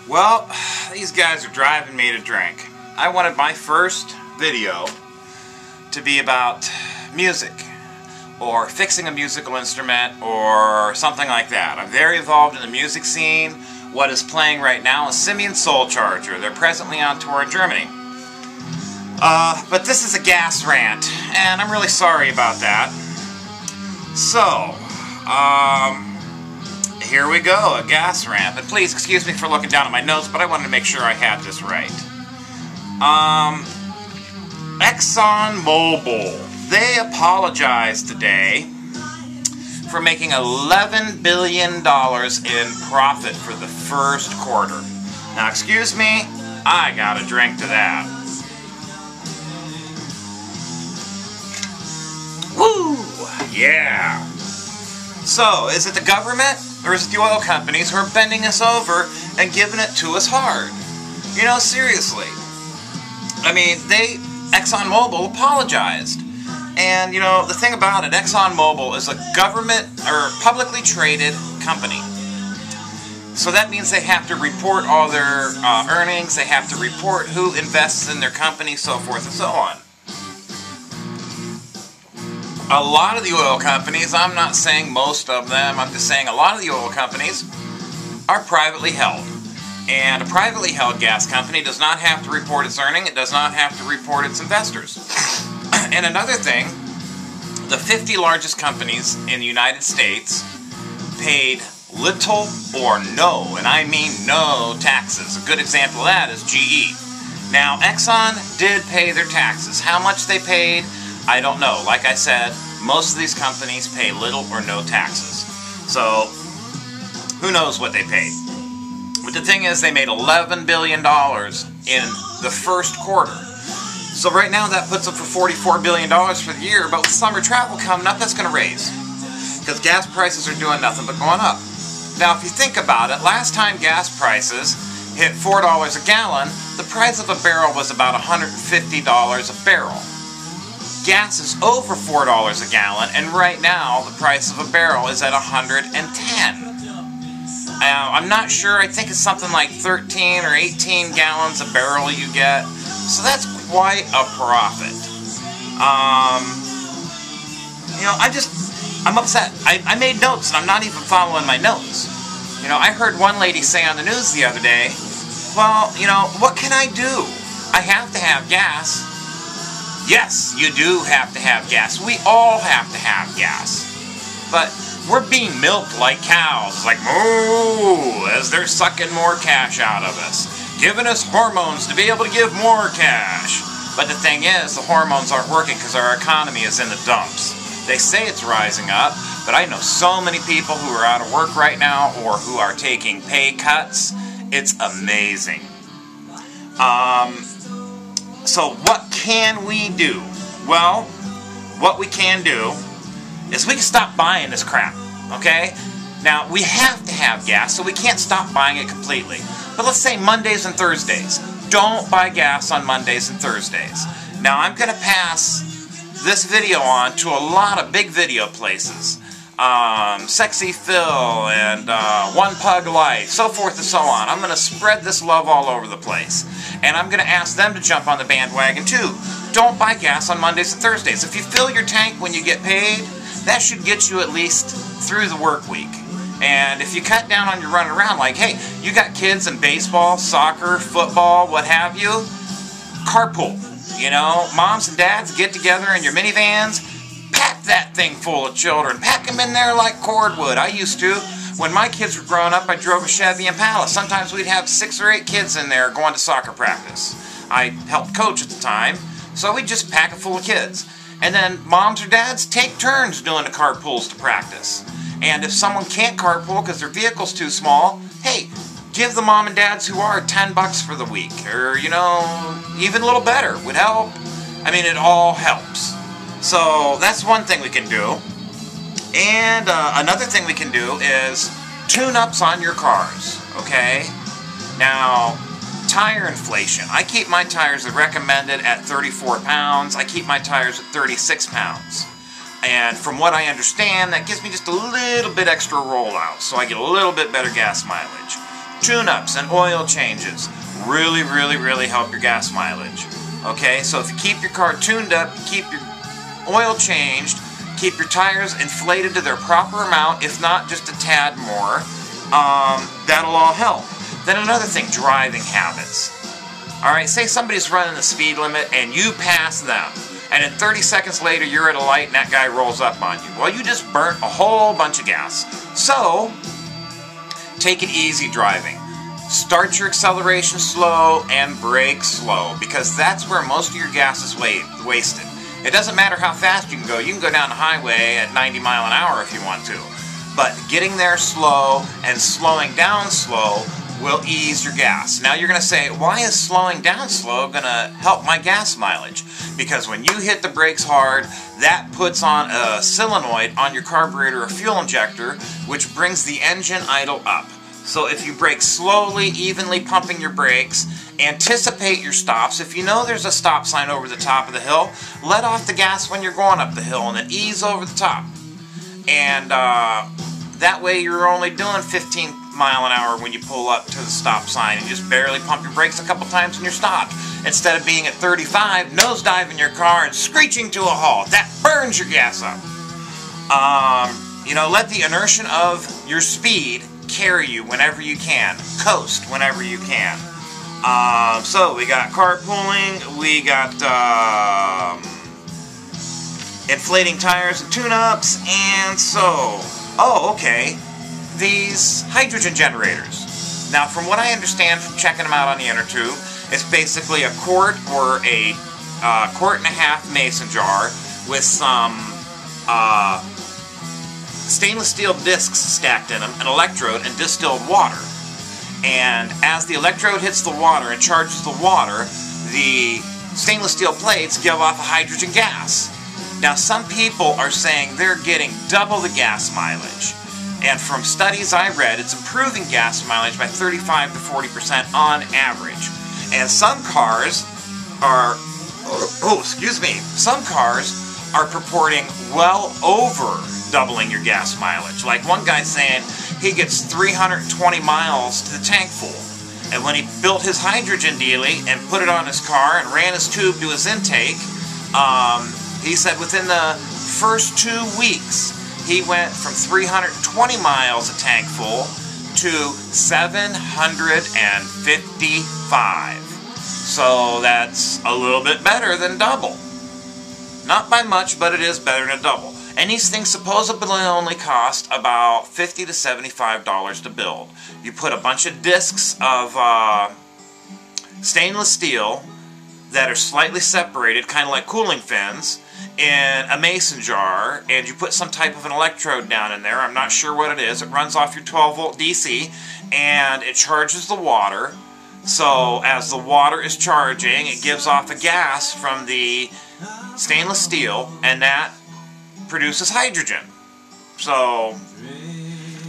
Well, these guys are driving me to drink. I wanted my first video to be about music, or fixing a musical instrument, or something like that. I'm very involved in the music scene. What is playing right now is Simeon Soul Charger. They're presently on tour in Germany. But this is a gas rant, and I'm really sorry about that. So, here we go, a gas rant. And please excuse me for looking down at my notes, but I wanted to make sure I had this right. ExxonMobil, they apologized today for making $11 billion in profit for the first quarter. Now, excuse me, I got a drink to that. Woo! Yeah! So, is it the government, or is it the oil companies who are bending us over and giving it to us hard? You know, seriously. I mean, ExxonMobil apologized. And, you know, the thing about it, ExxonMobil is a government, or publicly traded company. So that means they have to report all their earnings, they have to report who invests in their company, so forth and so on. A lot of the oil companies, I'm not saying most of them, I'm just saying a lot of the oil companies are privately held. And a privately held gas company does not have to report its earning, it does not have to report its investors. And another thing, the 50 largest companies in the United States paid little or no, and I mean no, taxes. A good example of that is GE. Now, Exxon did pay their taxes. How much they paid, I don't know. Like I said, most of these companies pay little or no taxes. So, who knows what they paid. But the thing is, they made $11 billion in the first quarter. So right now that puts them for $44 billion for the year, but with summer travel coming up, that's going to raise. Because gas prices are doing nothing but going up. Now, if you think about it, last time gas prices hit $4 a gallon, the price of a barrel was about $150 a barrel. Gas is over $4 a gallon, and right now the price of a barrel is at $110. I'm not sure, I think it's something like 13 or 18 gallons a barrel you get. So that's quite a profit. You know, I'm upset. I made notes and I'm not even following my notes. You know, I heard one lady say on the news the other day, well, you know, what can I do? I have to have gas. Yes, you do have to have gas. We all have to have gas. But we're being milked like cows, like moo, as they're sucking more cash out of us, giving us hormones to be able to give more cash. But the thing is, the hormones aren't working because our economy is in the dumps. They say it's rising up, but I know so many people who are out of work right now or who are taking pay cuts. It's amazing. So what can we do? Well, what we can do is we can stop buying this crap, okay? Now, we have to have gas, so we can't stop buying it completely. But let's say Mondays and Thursdays. Don't buy gas on Mondays and Thursdays. Now, I'm going to pass this video on to a lot of big video places. Sexy Phil and One Pug Life, so forth and so on. I'm going to spread this love all over the place. And I'm going to ask them to jump on the bandwagon too. Don't buy gas on Mondays and Thursdays. If you fill your tank when you get paid, that should get you at least through the work week. And if you cut down on your running around, like, hey, you got kids in baseball, soccer, football, what have you, carpool. You know, moms and dads get together in your minivans, pack that thing full of children, pack them in there like cordwood. I used to. When my kids were growing up, I drove a Chevy Impala. Sometimes we'd have 6 or 8 kids in there going to soccer practice. I helped coach at the time, so we'd just pack it full of kids. And then moms or dads take turns doing the carpools to practice. And if someone can't carpool because their vehicle's too small, hey, give the mom and dads who are $10 for the week. Or, you know, even a little better would help. I mean, it all helps. So that's one thing we can do. And another thing we can do is tune-ups on your cars, okay? Now, tire inflation. I keep my tires recommended at 34 pounds. I keep my tires at 36 pounds. And from what I understand, that gives me just a little bit extra rollout, so I get a little bit better gas mileage. tune-ups and oil changes really, really, really help your gas mileage. Okay, so if you keep your car tuned up, keep your oil changed, keep your tires inflated to their proper amount, if not just a tad more, that'll all help. Then another thing, driving habits. Alright, say somebody's running the speed limit and you pass them, and then 30 seconds later you're at a light and that guy rolls up on you. Well, you just burnt a whole bunch of gas. So, take it easy driving. Start your acceleration slow and brake slow, because that's where most of your gas is wasted. It doesn't matter how fast you can go. You can go down the highway at 90 miles an hour if you want to. But getting there slow and slowing down slow will ease your gas. Now you're going to say, why is slowing down slow going to help my gas mileage? Because when you hit the brakes hard, that puts on a solenoid on your carburetor or fuel injector, which brings the engine idle up. So if you brake slowly, evenly pumping your brakes, anticipate your stops. If you know there's a stop sign over the top of the hill, let off the gas when you're going up the hill and then ease over the top. And that way you're only doing 15 miles an hour when you pull up to the stop sign and just barely pump your brakes a couple times and you're stopped. Instead of being at 35, nosediving your car and screeching to a halt. That burns your gas up. You know, let the inertia of your speed carry you whenever you can. Coast whenever you can. So we got carpooling, we got inflating tires and tune-ups, and so, okay, these hydrogen generators. Now, from what I understand from checking them out on the inner tube, it's basically a quart or a quart and a half mason jar with some stainless steel discs stacked in them, an electrode, and distilled water. And as the electrode hits the water and charges the water, the stainless steel plates give off a hydrogen gas. Now, some people are saying they're getting double the gas mileage. And from studies I read, it's improving gas mileage by 35 to 40% on average. And some cars are, some cars are purporting well over doubling your gas mileage. Like one guy saying he gets 320 miles to the tank full. And when he built his hydrogen dealie and put it on his car and ran his tube to his intake, he said within the first 2 weeks, he went from 320 miles a tank full to 755. So that's a little bit better than double. Not by much, but it is better than double. And these things supposedly only cost about $50 to $75 to build. You put a bunch of discs of stainless steel that are slightly separated, kind of like cooling fins, in a mason jar, and you put some type of an electrode down in there. I'm not sure what it is. It runs off your 12-volt DC, and it charges the water. So as the water is charging, it gives off a gas from the stainless steel, and that produces hydrogen. So,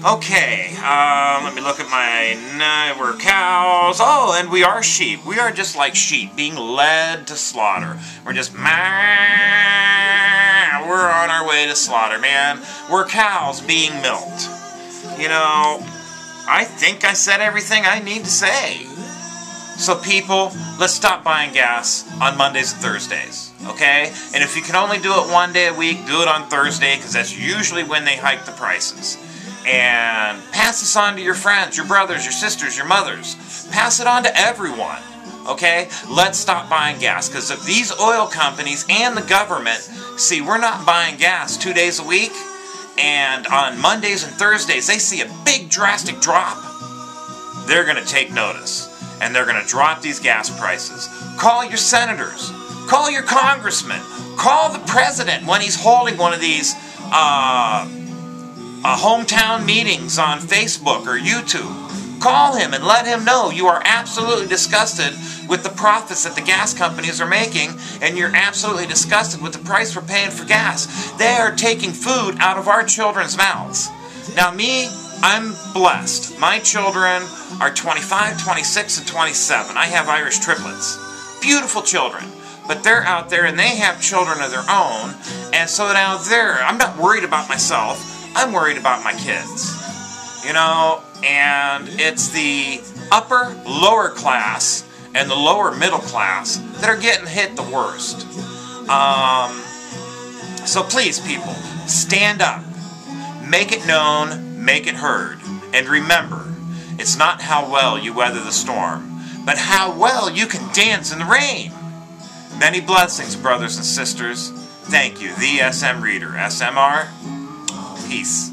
okay, let me look at we're cows. Oh, and we are sheep. We are just like sheep, being led to slaughter. We're just, we're on our way to slaughter, man. We're cows being milked. You know, I think I said everything I need to say. So people, let's stop buying gas on Mondays and Thursdays, okay? And if you can only do it one day a week, do it on Thursday, because that's usually when they hike the prices. And pass this on to your friends, your brothers, your sisters, your mothers. Pass it on to everyone, okay? Let's stop buying gas, because if these oil companies and the government see we're not buying gas 2 days a week, and on Mondays and Thursdays they see a big drastic drop, they're going to take notice. And they're going to drop these gas prices. Call your senators. Call your congressman. Call the president when he's holding one of these hometown meetings on Facebook or YouTube. Call him and let him know you are absolutely disgusted with the profits that the gas companies are making, and you're absolutely disgusted with the price we're paying for gas. They are taking food out of our children's mouths. Now me, I'm blessed. My children are 25, 26, and 27. I have Irish triplets. Beautiful children. But they're out there and they have children of their own. And so now I'm not worried about myself. I'm worried about my kids. You know, And it's the upper, lower class and the lower middle class that are getting hit the worst. So please, people, stand up. Make it known, make it heard. And remember, it's not how well you weather the storm, but how well you can dance in the rain. Many blessings, brothers and sisters. Thank you, the SM Reader. SMR, peace.